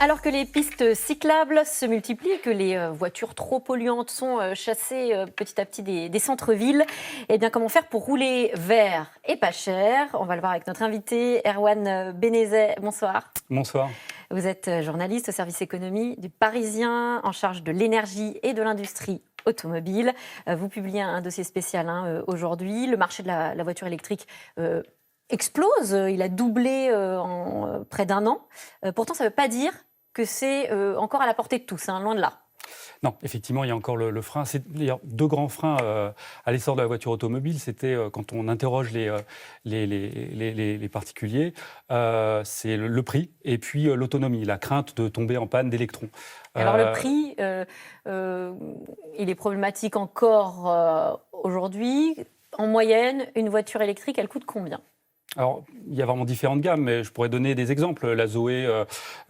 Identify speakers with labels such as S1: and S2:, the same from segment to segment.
S1: Alors que les pistes cyclables se multiplient et que les voitures trop polluantes sont chassées petit à petit des centres-villes, eh bien, comment faire pour rouler vert et pas cher? On va le voir avec notre invité, Erwan Benezet. Bonsoir.
S2: Bonsoir.
S1: Vous êtes journaliste au service économie du Parisien, en charge de l'énergie et de l'industrie automobile. Vous publiez un dossier spécial aujourd'hui. Le marché de la voiture électrique explose. Il a doublé en près d'un an. Pourtant, ça ne veut pas dire que c'est encore à la portée de tous, loin de là.
S2: Non, effectivement, il y a encore le frein. C'est d'ailleurs deux grands freins à l'essor de la voiture automobile. C'était quand on interroge les particuliers, c'est le prix et puis l'autonomie, la crainte de tomber en panne d'électrons.
S1: Alors le prix, il est problématique encore aujourd'hui. En moyenne, une voiture électrique, elle coûte combien ?
S2: Alors, il y a vraiment différentes gammes, mais je pourrais donner des exemples. La Zoé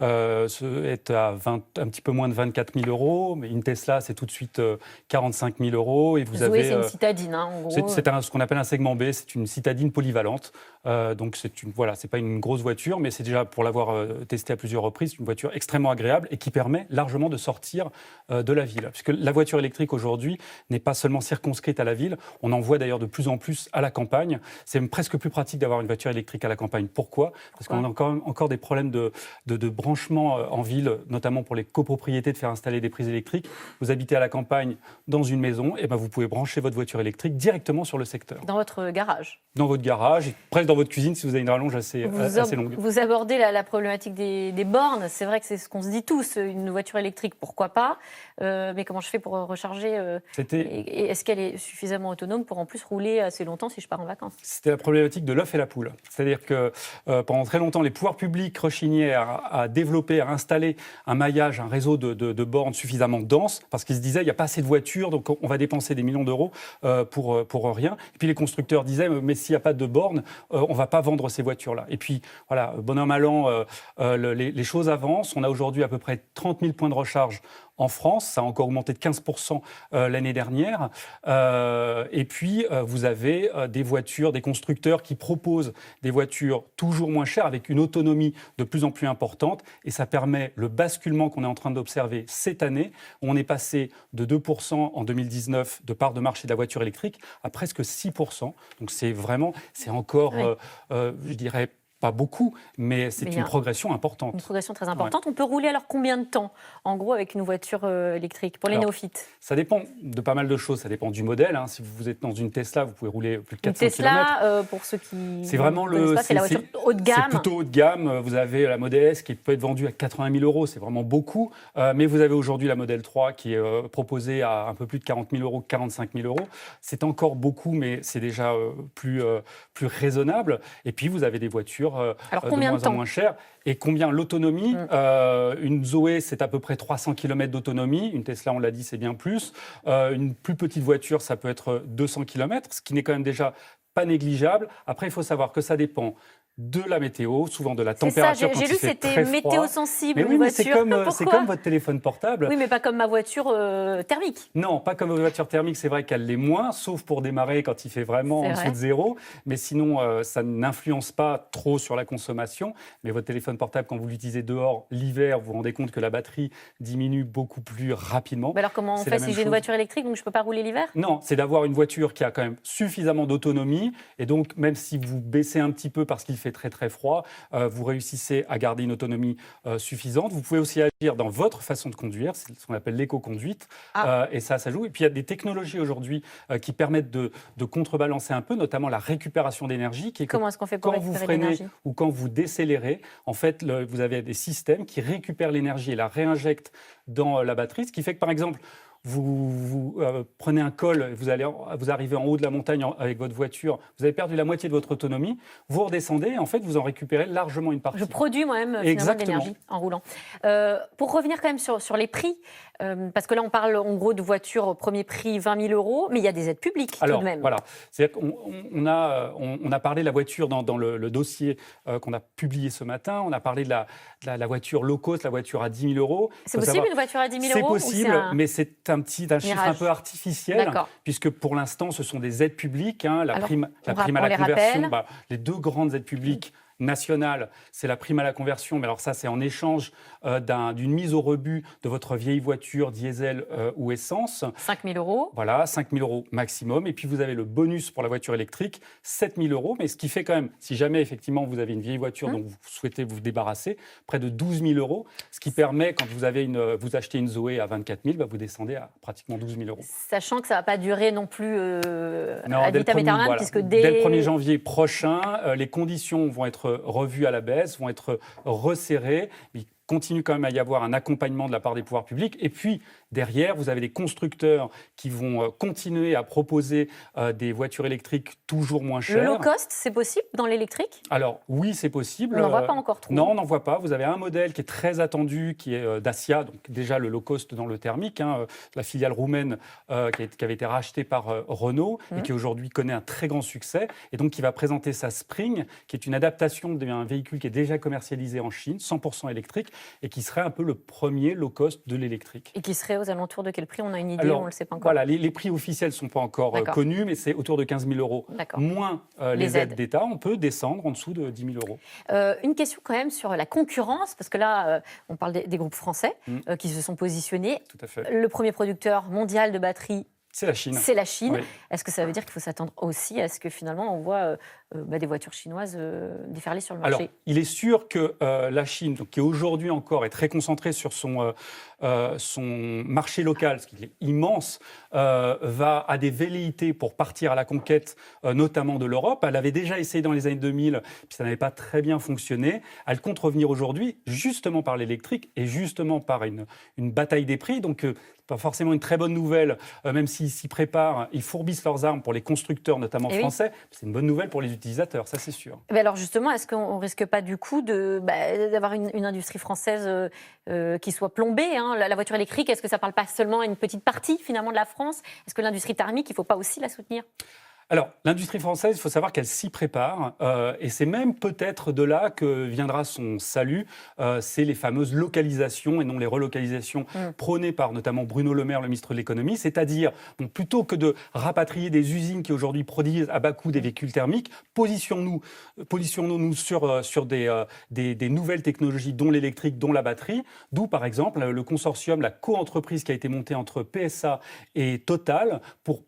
S2: est à un petit peu moins de 24 000 euros, mais une Tesla, c'est tout de suite 45 000 euros. Et vous
S1: Zoé,
S2: avez,
S1: c'est une citadine, en gros.
S2: C'est ce qu'on appelle un segment B, c'est une citadine polyvalente. Donc, c'est pas une grosse voiture, mais c'est déjà, pour l'avoir testée à plusieurs reprises, une voiture extrêmement agréable et qui permet largement de sortir de la ville. Puisque la voiture électrique, aujourd'hui, n'est pas seulement circonscrite à la ville, on en voit d'ailleurs de plus en plus à la campagne. C'est presque plus pratique d'avoir une voiture électrique à la campagne. Pourquoi ? Parce qu'on a encore des problèmes de branchement en ville, notamment pour les copropriétés, de faire installer des prises électriques. Vous habitez à la campagne dans une maison, et vous pouvez brancher votre voiture électrique directement sur le secteur.
S1: Dans votre garage ?
S2: Dans votre garage, et presque dans votre cuisine si vous avez une rallonge assez longue.
S1: Vous abordez la problématique des bornes. C'est vrai que c'est ce qu'on se dit tous. Une voiture électrique, pourquoi pas ? Mais comment je fais pour recharger et est-ce qu'elle est suffisamment autonome pour en plus rouler assez longtemps si je pars en vacances ?
S2: C'était la problématique de l'œuf et la poule. C'est-à-dire que pendant très longtemps, les pouvoirs publics rechignaient à développer, à installer un maillage, un réseau de bornes suffisamment dense, parce qu'ils se disaient il n'y a pas assez de voitures, donc on va dépenser des millions d'euros pour rien. Et puis les constructeurs disaient mais s'il n'y a pas de bornes, on ne va pas vendre ces voitures-là. Et puis voilà, bon an, mal an, les choses avancent. On a aujourd'hui à peu près 30 000 points de recharge en France, ça a encore augmenté de 15% l'année dernière. Et puis, vous avez des voitures, des constructeurs qui proposent des voitures toujours moins chères avec une autonomie de plus en plus importante. Et ça permet le basculement qu'on est en train d'observer cette année. On est passé de 2% en 2019 de part de marché de la voiture électrique à presque 6%. Donc, c'est encore, je dirais, pas beaucoup, mais c'est une progression importante.
S1: Une progression très importante. Ouais. On peut rouler alors combien de temps, en gros, avec une voiture électrique, pour les néophytes ?
S2: Ça dépend de pas mal de choses. Ça dépend du modèle. Si vous êtes dans une Tesla, vous pouvez rouler plus de 400 km.
S1: Une Tesla, pour ceux qui
S2: c'est vraiment
S1: c'est la voiture haut de gamme.
S2: C'est plutôt haut de gamme. Vous avez la Model S qui peut être vendue à 80 000 euros. C'est vraiment beaucoup. Mais vous avez aujourd'hui la Model 3 qui est proposée à un peu plus de 40 000 euros, 45 000 euros. C'est encore beaucoup, mais c'est déjà plus raisonnable. Et puis, vous avez des voitures de moins en moins chères. Et combien l'autonomie une Zoé, c'est à peu près 300 km d'autonomie. Une Tesla, on l'a dit, c'est bien plus. Une plus petite voiture, ça peut être 200 km, ce qui n'est quand même déjà pas négligeable. Après, il faut savoir que ça dépend de la météo, souvent de la température.
S1: C'est ça, j'ai lu, c'était météo sensible.
S2: Mais oui, mais c'est comme votre téléphone portable.
S1: Oui, mais pas comme ma voiture thermique.
S2: Non, pas comme votre voiture thermique, c'est vrai qu'elle l'est moins, sauf pour démarrer quand il fait vraiment en dessous de zéro. Mais sinon, ça n'influence pas trop sur la consommation. Mais votre téléphone portable, quand vous l'utilisez dehors, l'hiver, vous vous rendez compte que la batterie diminue beaucoup plus rapidement.
S1: Mais alors comment on fait si j'ai une voiture électrique, donc je ne peux pas rouler l'hiver ?
S2: Non, c'est d'avoir une voiture qui a quand même suffisamment d'autonomie. Et donc, même si vous baissez un petit peu parce qu'il fait très très froid, vous réussissez à garder une autonomie suffisante. Vous pouvez aussi agir dans votre façon de conduire, c'est ce qu'on appelle l'éco-conduite, et ça joue. Et puis il y a des technologies aujourd'hui qui permettent de contrebalancer un peu, notamment la récupération d'énergie.
S1: Comment est-ce qu'on fait pour récupérer l'énergie ?
S2: Quand vous freinez ou quand vous décélérez, en fait, vous avez des systèmes qui récupèrent l'énergie et la réinjectent dans la batterie, ce qui fait que par exemple, vous prenez un col, vous arrivez en haut de la montagne avec votre voiture, vous avez perdu la moitié de votre autonomie, vous redescendez et en fait vous en récupérez largement une partie.
S1: Je produis moi-même finalement de l'énergie en roulant. Pour revenir quand même sur les prix, parce que là on parle en gros de voitures au premier prix 20 000 euros, mais il y a des aides publiques tout de même.
S2: Voilà, c'est-à-dire qu'on a parlé de la voiture dans le dossier qu'on a publié ce matin, on a parlé de la voiture low cost, la voiture à 10 000 euros.
S1: C'est possible une voiture à 10 000 euros ?
S2: C'est possible, mais c'est un chiffre un peu artificiel, puisque pour l'instant, ce sont des aides publiques. La prime à la conversion, les deux grandes aides publiques nationale, c'est la prime à la conversion, mais alors ça, c'est en échange d'une mise au rebut de votre vieille voiture diesel ou essence.
S1: 5 000 euros.
S2: Voilà, 5 000 euros maximum. Et puis, vous avez le bonus pour la voiture électrique, 7 000 euros. Mais ce qui fait quand même, si jamais, effectivement, vous avez une vieille voiture dont vous souhaitez vous débarrasser, près de 12 000 euros. Ce qui permet, quand vous achetez une Zoé à 24 000, vous descendez à pratiquement 12 000 euros.
S1: Sachant que ça ne va pas durer non plus
S2: non,
S1: ad vitam aeternam,
S2: voilà.
S1: puisque
S2: dès le 1er janvier prochain, les conditions vont être revues à la baisse, vont être resserrées. Il continue quand même à y avoir un accompagnement de la part des pouvoirs publics. Et puis, derrière, vous avez des constructeurs qui vont continuer à proposer des voitures électriques toujours moins chères.
S1: Le low cost, c'est possible dans l'électrique ?
S2: Alors, oui, c'est possible.
S1: On n'en voit pas encore trop.
S2: Non, on n'en voit pas. Vous avez un modèle qui est très attendu, qui est Dacia, donc déjà le low cost dans le thermique, la filiale roumaine qui avait été rachetée par Renault et qui aujourd'hui connaît un très grand succès. Et donc, qui va présenter sa Spring, qui est une adaptation d'un véhicule qui est déjà commercialisé en Chine, 100% électrique, et qui serait un peu le premier low cost de l'électrique.
S1: Et qui serait aux alentours de quel prix ? On a une idée,
S2: alors,
S1: on ne le sait pas encore.
S2: Voilà, les prix officiels ne sont pas encore connus, mais c'est autour de 15 000 euros. Moins les aides d'État, on peut descendre en dessous de 10 000 euros.
S1: Une question quand même sur la concurrence, parce que là, on parle des groupes français qui se sont positionnés.
S2: Tout à fait.
S1: Le premier producteur mondial de batteries,
S2: c'est la Chine.
S1: C'est la Chine.
S2: Oui.
S1: Est-ce que ça veut dire qu'il faut s'attendre aussi à ce que finalement on voit des voitures chinoises déferler sur le marché ?
S2: Alors, il est sûr que la Chine, donc, qui aujourd'hui encore est très concentrée sur son marché local, ce qui est immense, a des velléités pour partir à la conquête, notamment de l'Europe. Elle avait déjà essayé dans les années 2000, puis ça n'avait pas très bien fonctionné. Elle compte revenir aujourd'hui, justement par l'électrique et justement par une bataille des prix. Donc, pas forcément une très bonne nouvelle, même s'ils s'y préparent, ils fourbissent leurs armes pour les constructeurs, notamment français. Oui. C'est une bonne nouvelle pour les utilisateurs, ça c'est sûr.
S1: Mais alors justement, est-ce qu'on ne risque pas du coup d'avoir une industrie française qui soit plombée, la voiture électrique, est-ce que ça ne parle pas seulement à une petite partie finalement de la France ? Est-ce que l'industrie thermique, il ne faut pas aussi la soutenir ?
S2: Alors, l'industrie française, il faut savoir qu'elle s'y prépare, et c'est même peut-être de là que viendra son salut. C'est les fameuses localisations et non les relocalisations prônées par notamment Bruno Le Maire, le ministre de l'économie, c'est-à-dire plutôt que de rapatrier des usines qui aujourd'hui produisent à bas coût des véhicules thermiques, positionnons-nous sur des nouvelles technologies, dont l'électrique, dont la batterie, d'où par exemple le consortium, la co-entreprise qui a été montée entre PSA et Total pour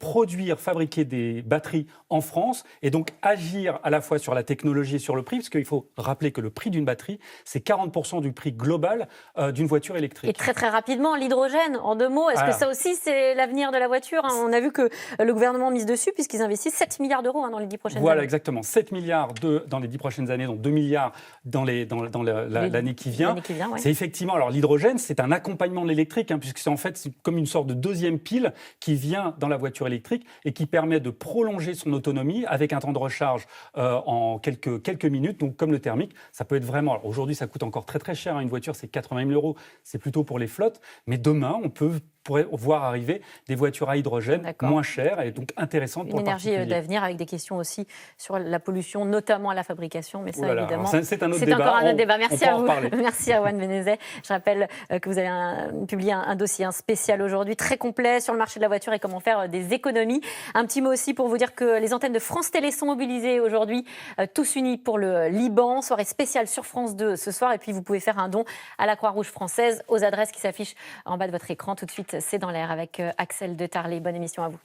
S2: fabriquer des batteries en France et donc agir à la fois sur la technologie et sur le prix, parce qu'il faut rappeler que le prix d'une batterie, c'est 40% du prix global d'une voiture électrique.
S1: Et très très rapidement, l'hydrogène, en 2 mots, est-ce que ça aussi c'est l'avenir de la voiture ? On a vu que le gouvernement mise dessus puisqu'ils investissent 7 milliards d'euros dans les 10 prochaines années.
S2: Voilà, exactement. 7 milliards dans les 10 prochaines années, donc 2 milliards dans l'année qui vient.
S1: Ouais.
S2: C'est effectivement, alors l'hydrogène, c'est un accompagnement de l'électrique, puisque c'est en fait c'est comme une sorte de deuxième pile qui vient dans la voiture électrique et qui permet de prolonger son autonomie avec un temps de recharge en quelques minutes. Donc comme le thermique, ça peut être vraiment... Alors, aujourd'hui, ça coûte encore très très cher. Une voiture, c'est 80 000 euros. C'est plutôt pour les flottes. Mais demain, on pourrait voir arriver des voitures à hydrogène moins chères et donc intéressantes pour le particulier.
S1: Une énergie d'avenir avec des questions aussi sur la pollution, notamment à la fabrication. Mais ça, évidemment,
S2: c'est un autre débat.
S1: Encore un autre débat. Merci à vous.
S2: Merci
S1: à Juan Benezet. Je rappelle que vous avez publié un dossier spécial aujourd'hui, très complet sur le marché de la voiture et comment faire des économies. Un petit mot aussi pour vous dire que les antennes de France Télé sont mobilisées aujourd'hui, tous unis pour le Liban. Soirée spéciale sur France 2 ce soir. Et puis, vous pouvez faire un don à la Croix-Rouge française aux adresses qui s'affichent en bas de votre écran. Tout de suite, c'est dans l'air avec Axel de Tarlé. Bonne émission à vous.